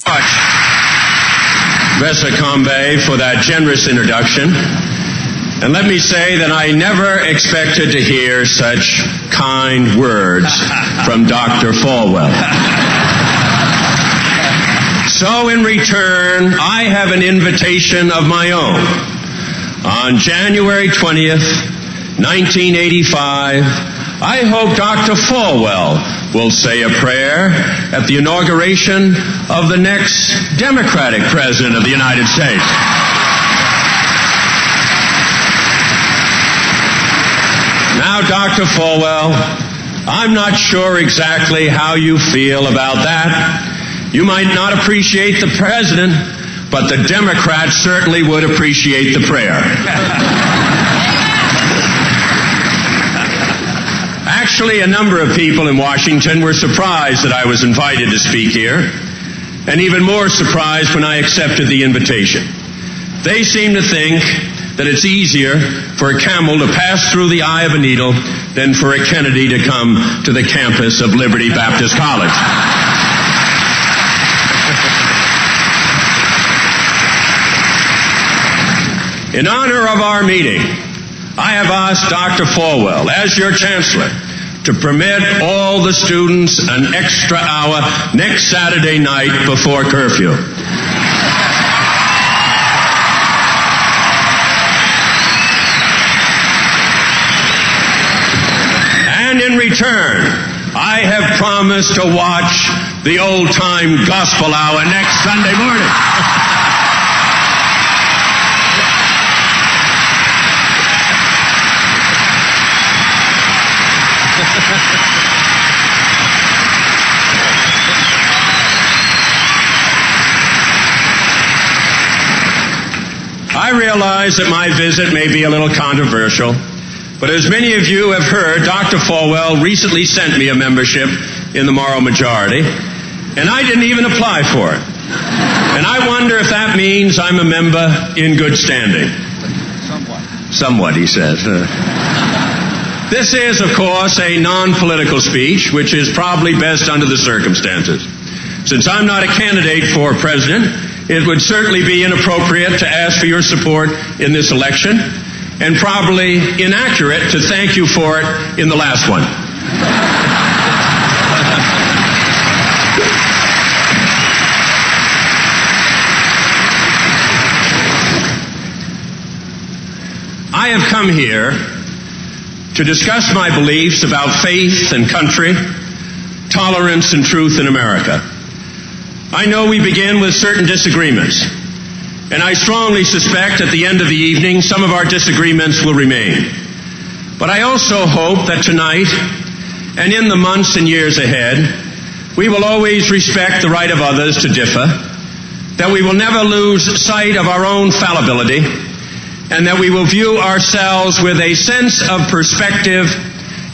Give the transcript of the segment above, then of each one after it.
much, Professor Combe, for that generous introduction. And let me say that I never expected to hear such kind words from Dr. Falwell. So in return, I have an invitation of my own. On January 20th, 1985, I hope Dr. Falwell will say a prayer at the inauguration of the next Democratic President of the United States. Now, Dr. Falwell, I'm not sure exactly how you feel about that. You might not appreciate the president, but the Democrats certainly would appreciate the prayer. Actually, a number of people in Washington were surprised that I was invited to speak here, and even more surprised when I accepted the invitation. They seem to think that it's easier for a camel to pass through the eye of a needle than for a Kennedy to come to the campus of Liberty Baptist College. In honor of our meeting, I have asked Dr. Falwell, as your chancellor, to permit all the students an extra hour next Saturday night before curfew. And in return, I have promised to watch the old-time gospel hour next Sunday morning. I realize that my visit may be a little controversial, but as many of you have heard, Dr. Falwell recently sent me a membership in the moral majority, and I didn't even apply for it. And I wonder if that means I'm a member in good standing. Somewhat, he says. This is, of course, a non-political speech, which is probably best under the circumstances. Since I'm not a candidate for president, it would certainly be inappropriate to ask for your support in this election, and probably inaccurate to thank you for it in the last one. I have come here to discuss my beliefs about faith and country, tolerance and truth in America. I know we begin with certain disagreements, and I strongly suspect at the end of the evening some of our disagreements will remain. But I also hope that tonight, and in the months and years ahead, we will always respect the right of others to differ, that we will never lose sight of our own fallibility, and that we will view ourselves with a sense of perspective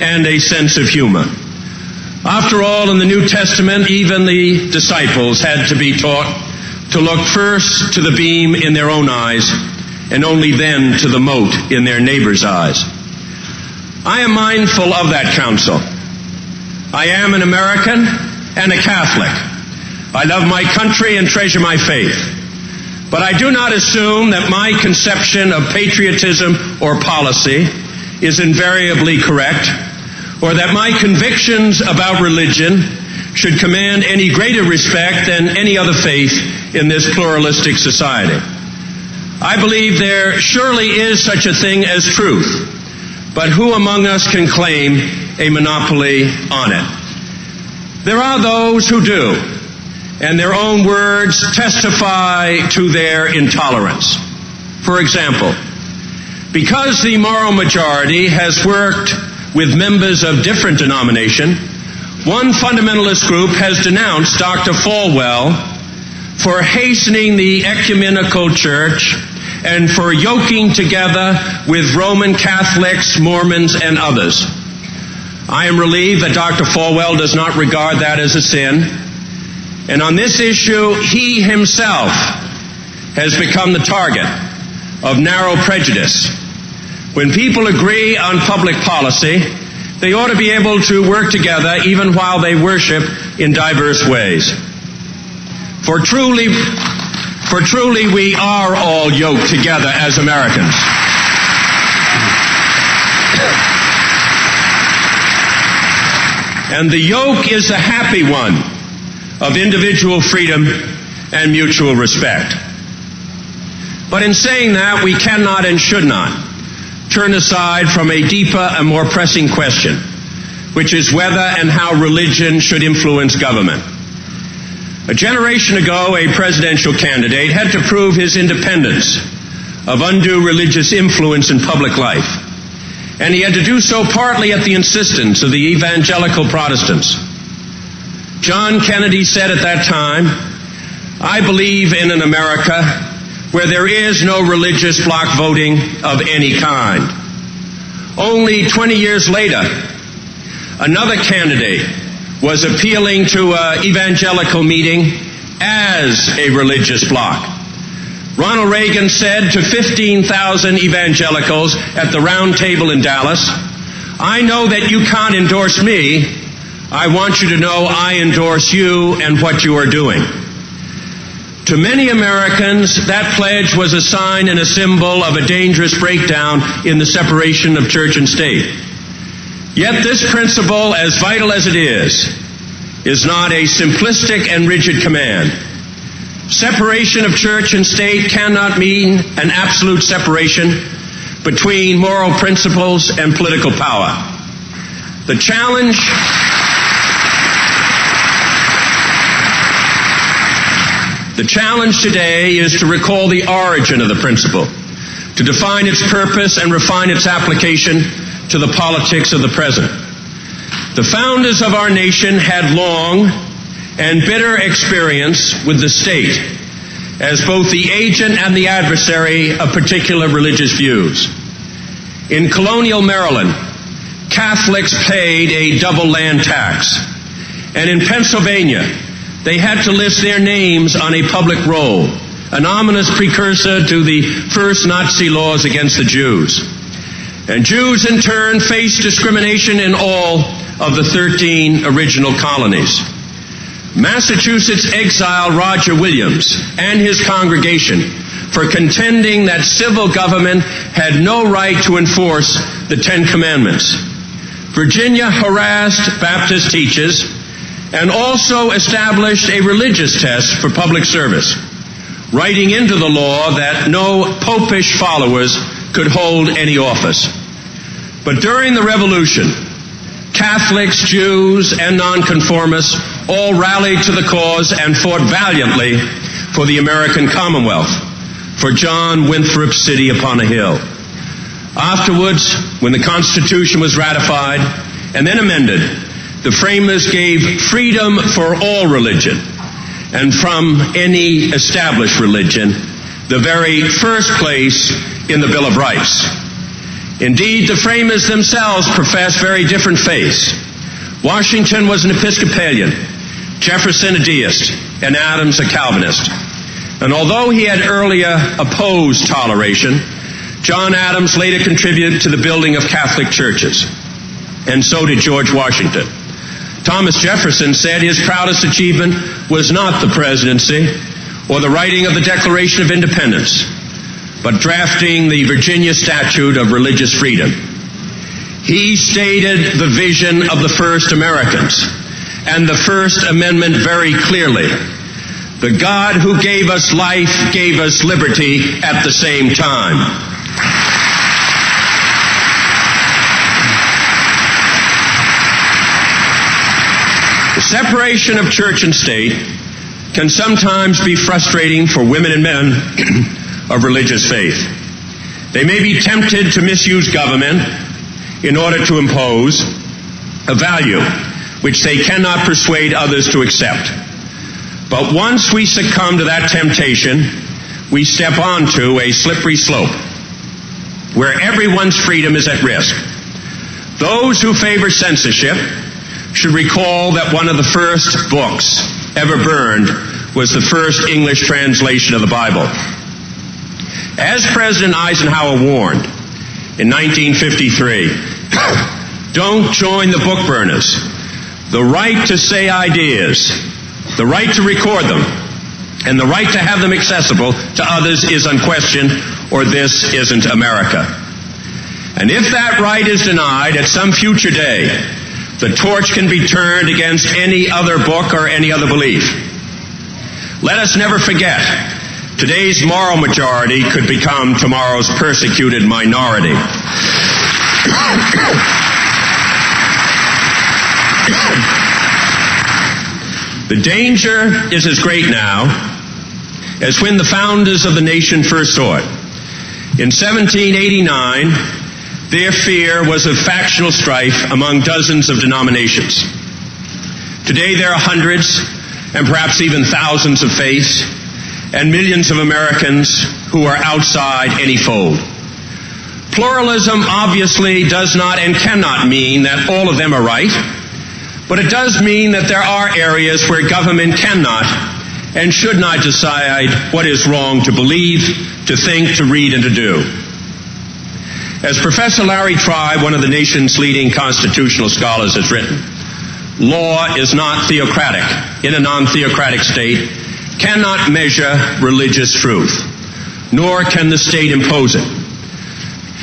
and a sense of humor. After all, in the New Testament, even the disciples had to be taught to look first to the beam in their own eyes and only then to the mote in their neighbor's eyes. I am mindful of that counsel. I am an American and a Catholic. I love my country and treasure my faith. But I do not assume that my conception of patriotism or policy is invariably correct, or that my convictions about religion should command any greater respect than any other faith in this pluralistic society. I believe there surely is such a thing as truth, but who among us can claim a monopoly on it? There are those who do, and their own words testify to their intolerance. For example, because the moral majority has worked with members of different denomination, one fundamentalist group has denounced Dr. Falwell for hastening the ecumenical church and for yoking together with Roman Catholics, Mormons, and others. I am relieved that Dr. Falwell does not regard that as a sin. And on this issue, he himself has become the target of narrow prejudice. When people agree on public policy, they ought to be able to work together even while they worship in diverse ways. For truly we are all yoked together as Americans. And the yoke is a happy one of individual freedom and mutual respect. But in saying that, we cannot and should not turn aside from a deeper and more pressing question, which is whether and how religion should influence government. A generation ago, a presidential candidate had to prove his independence of undue religious influence in public life. And he had to do so partly at the insistence of the evangelical Protestants. John Kennedy said at that time, "I believe in an America where there is no religious bloc voting of any kind." Only 20 years later, another candidate was appealing to an evangelical meeting as a religious bloc. Ronald Reagan said to 15,000 evangelicals at the Round Table in Dallas, "I know that you can't endorse me. I want you to know I endorse you and what you are doing." To many Americans, that pledge was a sign and a symbol of a dangerous breakdown in the separation of church and state. Yet this principle, as vital as it is not a simplistic and rigid command. Separation of church and state cannot mean an absolute separation between moral principles and political power. The challenge today is to recall the origin of the principle, to define its purpose and refine its application to the politics of the present. The founders of our nation had long and bitter experience with the state as both the agent and the adversary of particular religious views. In colonial Maryland, Catholics paid a double land tax, and in Pennsylvania, they had to list their names on a public roll, an ominous precursor to the first Nazi laws against the Jews. And Jews, in turn, faced discrimination in all of the 13 original colonies. Massachusetts exiled Roger Williams and his congregation for contending that civil government had no right to enforce the Ten Commandments. Virginia harassed Baptist teachers and also established a religious test for public service, writing into the law that no popish followers could hold any office. But during the Revolution, Catholics, Jews, and nonconformists all rallied to the cause and fought valiantly for the American Commonwealth, for John Winthrop's city upon a hill. Afterwards, when the Constitution was ratified and then amended, the framers gave freedom for all religion, and from any established religion, the very first place in the Bill of Rights. Indeed, the framers themselves professed very different faiths. Washington was an Episcopalian, Jefferson a deist, and Adams a Calvinist. And although he had earlier opposed toleration, John Adams later contributed to the building of Catholic churches, and so did George Washington. Thomas Jefferson said his proudest achievement was not the presidency or the writing of the Declaration of Independence, but drafting the Virginia Statute of Religious Freedom. He stated the vision of the first Americans and the First Amendment very clearly. The God who gave us life gave us liberty at the same time. The separation of church and state can sometimes be frustrating for women and men of religious faith. They may be tempted to misuse government in order to impose a value which they cannot persuade others to accept. But once we succumb to that temptation, we step onto a slippery slope where everyone's freedom is at risk. Those who favor censorship should recall that one of the first books ever burned was the first English translation of the Bible. As President Eisenhower warned in 1953, don't join the book burners. The right to say ideas, the right to record them, and the right to have them accessible to others is unquestioned, or this isn't America. And if that right is denied at some future day, the torch can be turned against any other book or any other belief. Let us never forget, today's moral majority could become tomorrow's persecuted minority. The danger is as great now as when the founders of the nation first saw it. In 1789, their fear was of factional strife among dozens of denominations. Today there are hundreds and perhaps even thousands of faiths and millions of Americans who are outside any fold. Pluralism obviously does not and cannot mean that all of them are right, but it does mean that there are areas where government cannot and should not decide what is wrong to believe, to think, to read, and to do. As Professor Larry Tribe, one of the nation's leading constitutional scholars, has written, law is not theocratic. In a non-theocratic state, cannot measure religious truth, nor can the state impose it.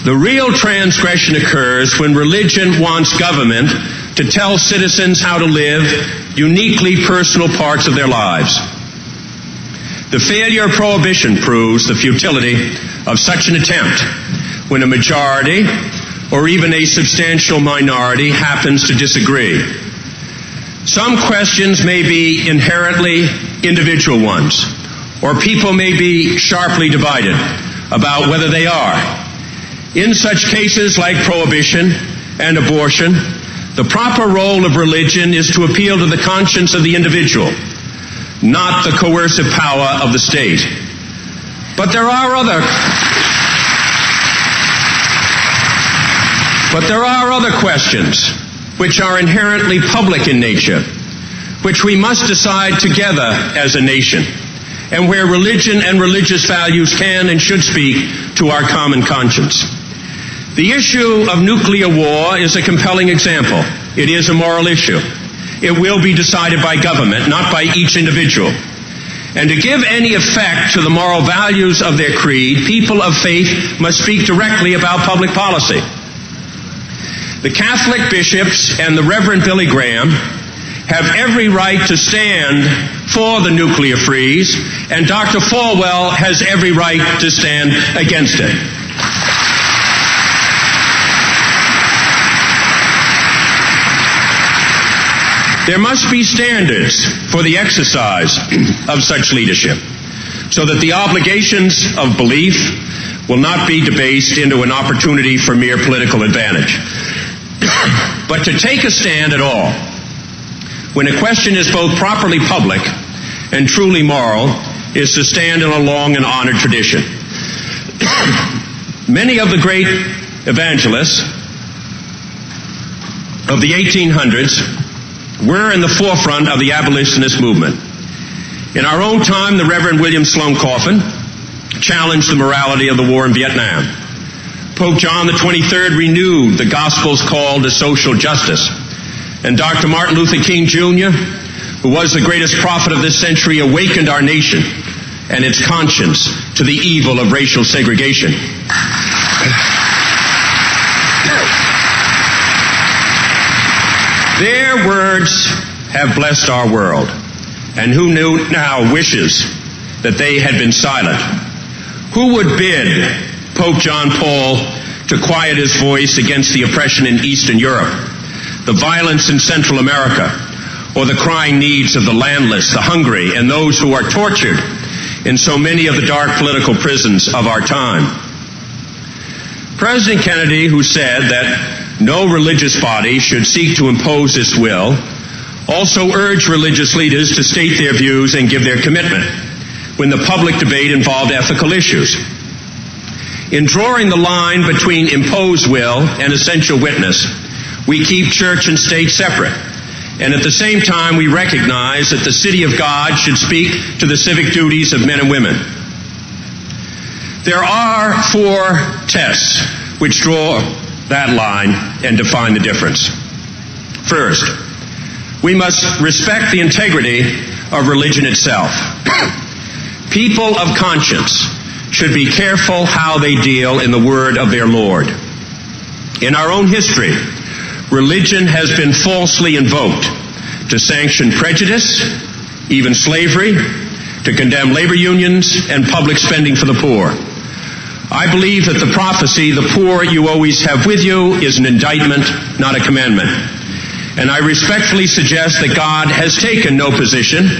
The real transgression occurs when religion wants government to tell citizens how to live uniquely personal parts of their lives. The failure of prohibition proves the futility of such an attempt when a majority or even a substantial minority happens to disagree. Some questions may be inherently individual ones, or people may be sharply divided about whether they are. In such cases like prohibition and abortion, the proper role of religion is to appeal to the conscience of the individual, not the coercive power of the state. But there are other questions which are inherently public in nature, which we must decide together as a nation, and where religion and religious values can and should speak to our common conscience. The issue of nuclear war is a compelling example. It is a moral issue. It will be decided by government, not by each individual. And to give any effect to the moral values of their creed, people of faith must speak directly about public policy. The Catholic bishops and the Reverend Billy Graham have every right to stand for the nuclear freeze, and Dr. Falwell has every right to stand against it. There must be standards for the exercise of such leadership, so that the obligations of belief will not be debased into an opportunity for mere political advantage. But to take a stand at all, when a question is both properly public and truly moral, is to stand in a long and honored tradition. Many of the great evangelists of the 1800s were in the forefront of the abolitionist movement. In our own time, the Reverend William Sloane Coffin challenged the morality of the war in Vietnam. Pope John XXIII renewed the gospel's call to social justice. And Dr. Martin Luther King Jr., who was the greatest prophet of this century, awakened our nation and its conscience to the evil of racial segregation. Their words have blessed our world, and who now wishes that they had been silent? Who would bid Pope John Paul to quiet his voice against the oppression in Eastern Europe, the violence in Central America, or the crying needs of the landless, the hungry, and those who are tortured in so many of the dark political prisons of our time? President Kennedy, who said that no religious body should seek to impose its will, also urged religious leaders to state their views and give their commitment when the public debate involved ethical issues. In drawing the line between imposed will and essential witness, we keep church and state separate, and at the same time we recognize that the city of God should speak to the civic duties of men and women. There are 4 tests which draw that line and define the difference. First, we must respect the integrity of religion itself. People of conscience should be careful how they deal in the word of their Lord. In our own history, religion has been falsely invoked to sanction prejudice, even slavery, to condemn labor unions and public spending for the poor. I believe that the prophecy, "The poor you always have with you," is an indictment, not a commandment. And I respectfully suggest that God has taken no position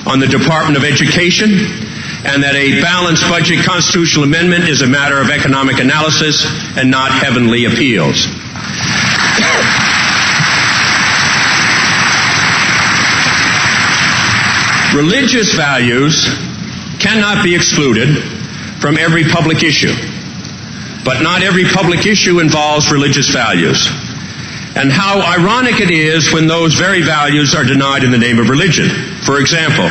on the Department of Education, and that a balanced budget constitutional amendment is a matter of economic analysis and not heavenly appeals. Religious values cannot be excluded from every public issue, but not every public issue involves religious values. And how ironic it is when those very values are denied in the name of religion. For example,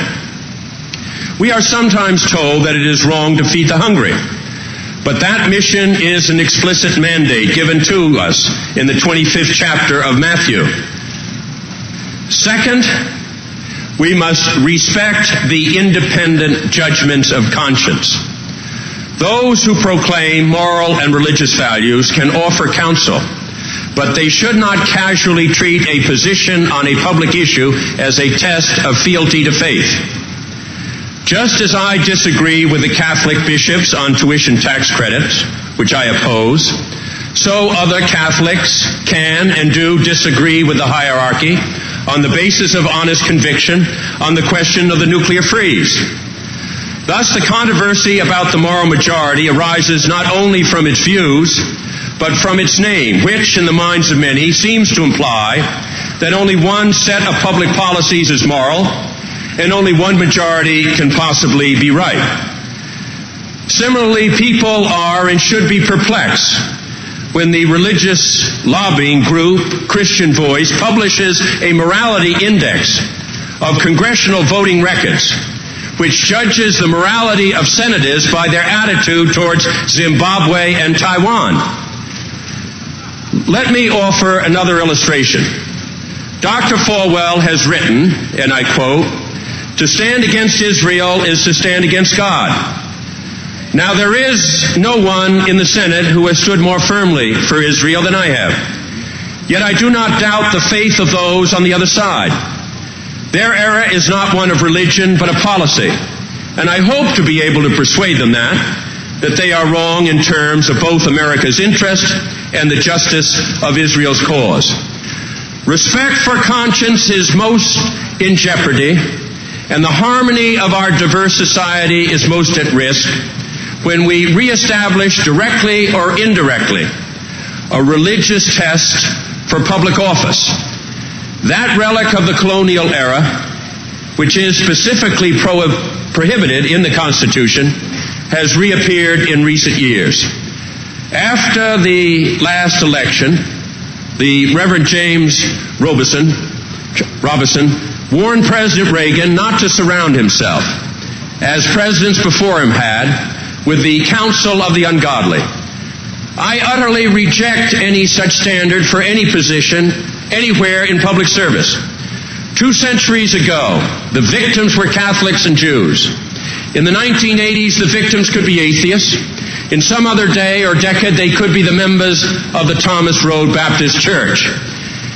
we are sometimes told that it is wrong to feed the hungry, but that mission is an explicit mandate given to us in the 25th chapter of Matthew. Second, we must respect the independent judgments of conscience. Those who proclaim moral and religious values can offer counsel, but they should not casually treat a position on a public issue as a test of fealty to faith. Just as I disagree with the Catholic bishops on tuition tax credits, which I oppose, so other Catholics can and do disagree with the hierarchy on the basis of honest conviction on the question of the nuclear freeze. Thus, the controversy about the moral majority arises not only from its views, but from its name, which, in the minds of many, seems to imply that only one set of public policies is moral, and only one majority can possibly be right. Similarly, people are and should be perplexed when the religious lobbying group Christian Voice publishes a morality index of congressional voting records, which judges the morality of senators by their attitude towards Zimbabwe and Taiwan. Let me offer another illustration. Dr. Falwell has written, and I quote, "To stand against Israel is to stand against God." Now, there is no one in the Senate who has stood more firmly for Israel than I have. Yet I do not doubt the faith of those on the other side. Their error is not one of religion, but of policy. And I hope to be able to persuade them that they are wrong in terms of both America's interest and the justice of Israel's cause. Respect for conscience is most in jeopardy, and the harmony of our diverse society is most at risk when we reestablish, directly or indirectly, a religious test for public office. That relic of the colonial era, which is specifically prohibited in the Constitution, has reappeared in recent years. After the last election, the Reverend James Robison warned President Reagan not to surround himself, as presidents before him had, with the counsel of the ungodly. I utterly reject any such standard for any position anywhere in public service. 2 centuries ago, the victims were Catholics and Jews. In the 1980s, the victims could be atheists. In some other day or decade, they could be the members of the Thomas Road Baptist Church.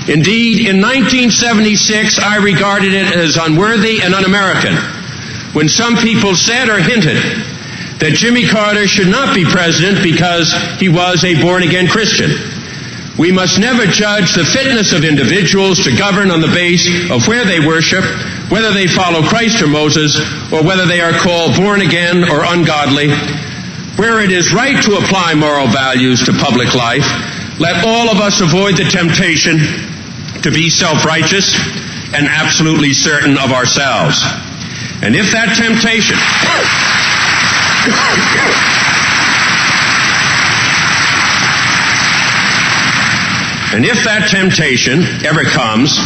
Indeed, in 1976, I regarded it as unworthy and un-American when some people said or hinted that Jimmy Carter should not be president because he was a born-again Christian. We must never judge the fitness of individuals to govern on the basis of where they worship, whether they follow Christ or Moses, or whether they are called born-again or ungodly. Where it is right to apply moral values to public life, let all of us avoid the temptation to be self-righteous and absolutely certain of ourselves. And if that temptation ever comes,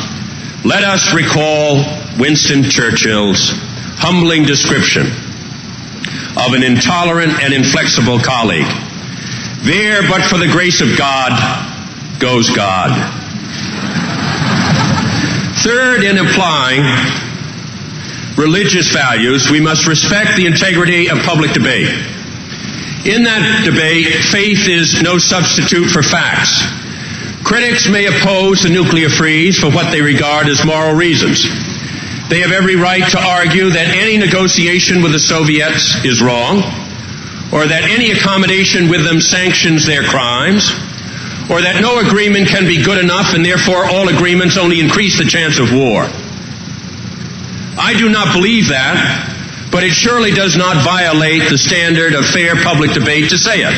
let us recall Winston Churchill's humbling description of an intolerant and inflexible colleague. There, but for the grace of God, goes God. Third, in applying religious values, we must respect the integrity of public debate. In that debate, faith is no substitute for facts. Critics may oppose the nuclear freeze for what they regard as moral reasons. They have every right to argue that any negotiation with the Soviets is wrong, or that any accommodation with them sanctions their crimes, or that no agreement can be good enough and therefore all agreements only increase the chance of war. I do not believe that, but it surely does not violate the standard of fair public debate to say it.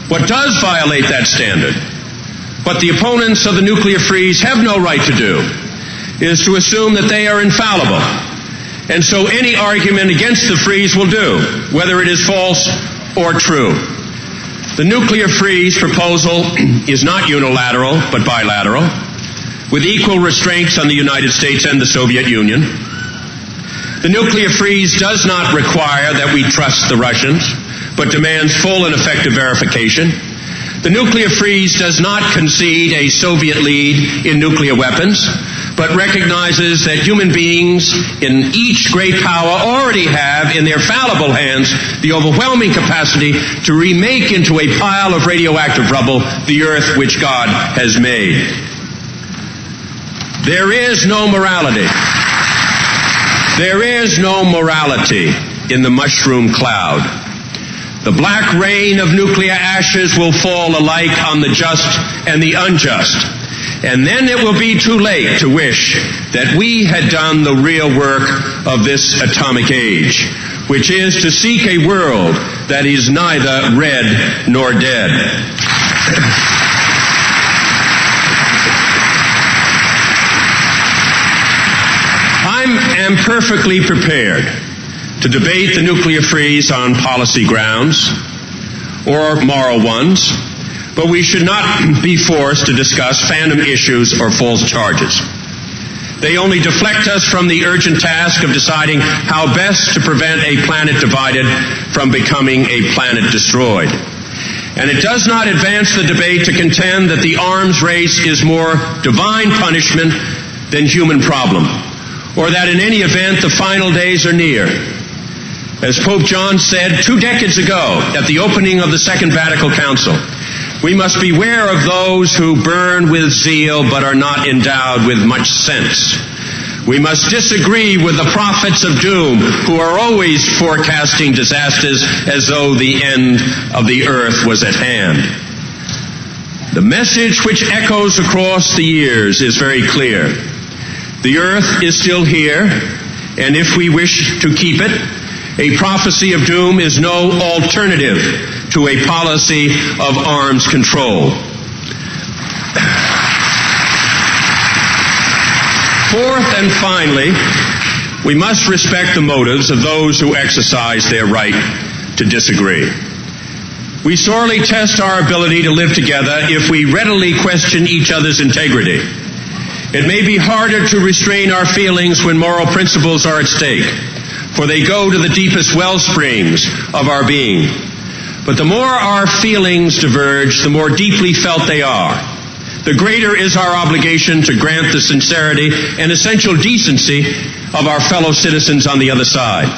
What does violate that standard, what the opponents of the nuclear freeze have no right to do, is to assume that they are infallible. And so any argument against the freeze will do, whether it is false or true. The nuclear freeze proposal is not unilateral, but bilateral, with equal restraints on the United States and the Soviet Union. The nuclear freeze does not require that we trust the Russians, but demands full and effective verification. The nuclear freeze does not concede a Soviet lead in nuclear weapons, but recognizes that human beings in each great power already have in their fallible hands the overwhelming capacity to remake into a pile of radioactive rubble the earth which God has made. There is no morality. There is no morality in the mushroom cloud. The black rain of nuclear ashes will fall alike on the just and the unjust. And then it will be too late to wish that we had done the real work of this atomic age, which is to seek a world that is neither red nor dead. I am perfectly prepared to debate the nuclear freeze on policy grounds or moral ones, but we should not be forced to discuss phantom issues or false charges. They only deflect us from the urgent task of deciding how best to prevent a planet divided from becoming a planet destroyed. And it does not advance the debate to contend that the arms race is more divine punishment than human problem, or that in any event the final days are near. As Pope John said 2 decades ago at the opening of the Second Vatican Council, we must beware of those who burn with zeal but are not endowed with much sense. We must disagree with the prophets of doom who are always forecasting disasters as though the end of the earth was at hand. The message which echoes across the years is very clear. The earth is still here, and if we wish to keep it, a prophecy of doom is no alternative to a policy of arms control. Fourth and finally, we must respect the motives of those who exercise their right to disagree. We sorely test our ability to live together if we readily question each other's integrity. It may be harder to restrain our feelings when moral principles are at stake, for they go to the deepest well springs of our being. But the more our feelings diverge, the more deeply felt they are. The greater is our obligation to grant the sincerity and essential decency of our fellow citizens on the other side.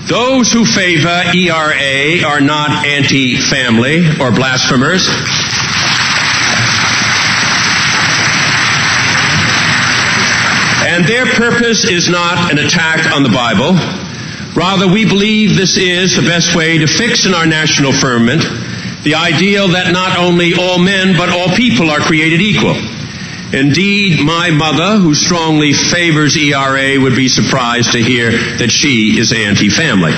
Those who favor ERA are not anti-family or blasphemers. And their purpose is not an attack on the Bible. Rather, we believe this is the best way to fix in our national firmament the ideal that not only all men but all people are created equal. Indeed, my mother, who strongly favors ERA, would be surprised to hear that she is anti-family.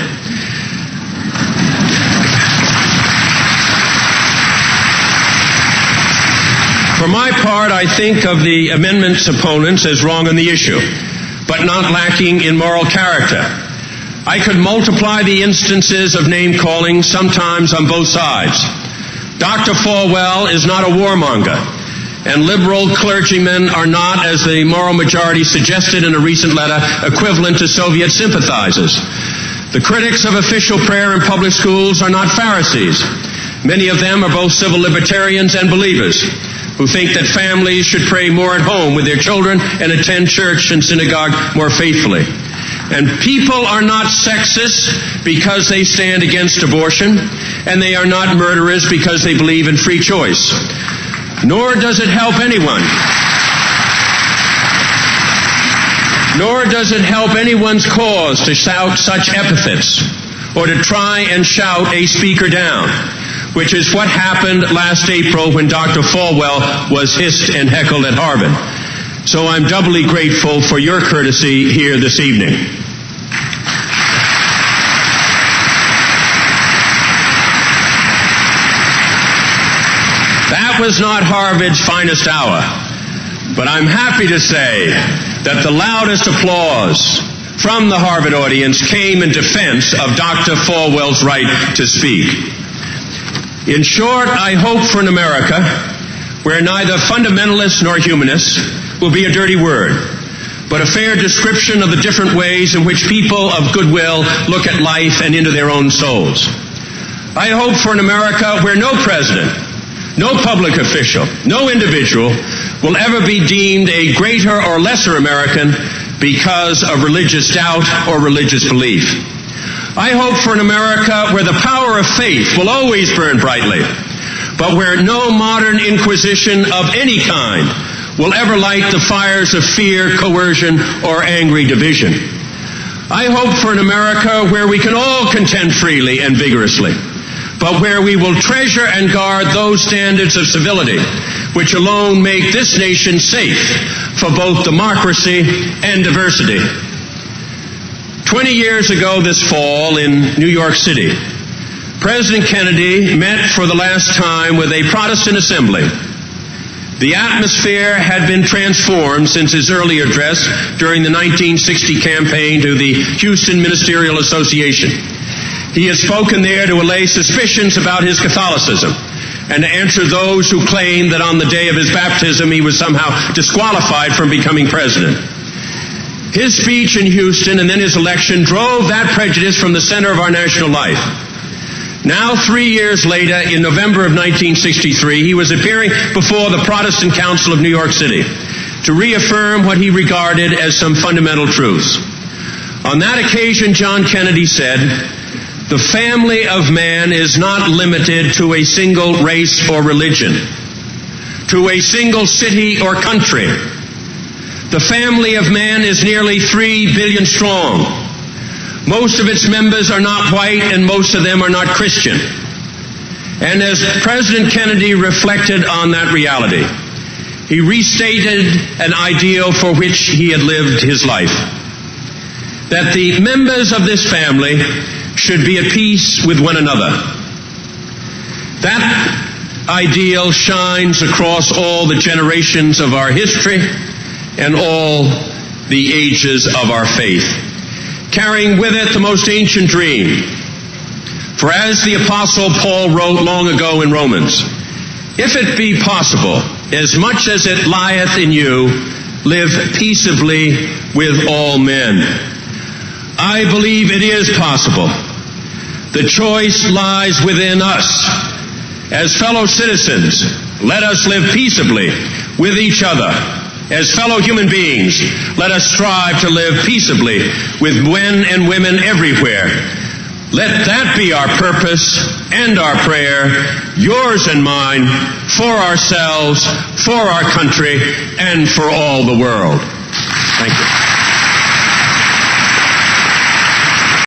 For my part, I think of the amendment's opponents as wrong on the issue, but not lacking in moral character. I could multiply the instances of name-calling, sometimes on both sides. Dr. Falwell is not a warmonger, and liberal clergymen are not, as the moral majority suggested in a recent letter, equivalent to Soviet sympathizers. The critics of official prayer in public schools are not Pharisees. Many of them are both civil libertarians and believers. who think that families should pray more at home with their children and attend church and synagogue more faithfully. And people are not sexists because they stand against abortion, and they are not murderers because they believe in free choice. Nor does it help anyone. Nor does it help anyone's cause to shout such epithets or to try and shout a speaker down, which is what happened last April when Dr. Falwell was hissed and heckled at Harvard. So I'm doubly grateful for your courtesy here this evening. That was not Harvard's finest hour, but I'm happy to say that the loudest applause from the Harvard audience came in defense of Dr. Falwell's right to speak. In short, I hope for an America where neither fundamentalists nor humanists will be a dirty word, but a fair description of the different ways in which people of goodwill look at life and into their own souls. I hope for an America where no president, no public official, no individual will ever be deemed a greater or lesser American because of religious doubt or religious belief. I hope for an America where the power of faith will always burn brightly, but where no modern inquisition of any kind will ever light the fires of fear, coercion, or angry division. I hope for an America where we can all contend freely and vigorously, but where we will treasure and guard those standards of civility which alone make this nation safe for both democracy and diversity. 20 years ago this fall in New York City, President Kennedy met for the last time with a Protestant assembly. The atmosphere had been transformed since his earlier address during the 1960 campaign to the Houston Ministerial Association. He had spoken there to allay suspicions about his Catholicism and to answer those who claimed that on the day of his baptism he was somehow disqualified from becoming president. His speech in Houston and then his election drove that prejudice from the center of our national life. Now, 3 years later, in November of 1963, he was appearing before the Protestant Council of New York City to reaffirm what he regarded as some fundamental truths. On that occasion, John Kennedy said, "The family of man is not limited to a single race or religion, to a single city or country. The family of man is nearly 3 billion strong. Most of its members are not white, and most of them are not Christian." And as President Kennedy reflected on that reality, he restated an ideal for which he had lived his life: that the members of this family should be at peace with one another. That ideal shines across all the generations of our history and all the ages of our faith, carrying with it the most ancient dream. For as the Apostle Paul wrote long ago in Romans, "If it be possible, as much as it lieth in you, live peaceably with all men." I believe it is possible. The choice lies within us. As fellow citizens, let us live peaceably with each other. As fellow human beings, let us strive to live peaceably with men and women everywhere. Let that be our purpose and our prayer, yours and mine, for ourselves, for our country, and for all the world. Thank you.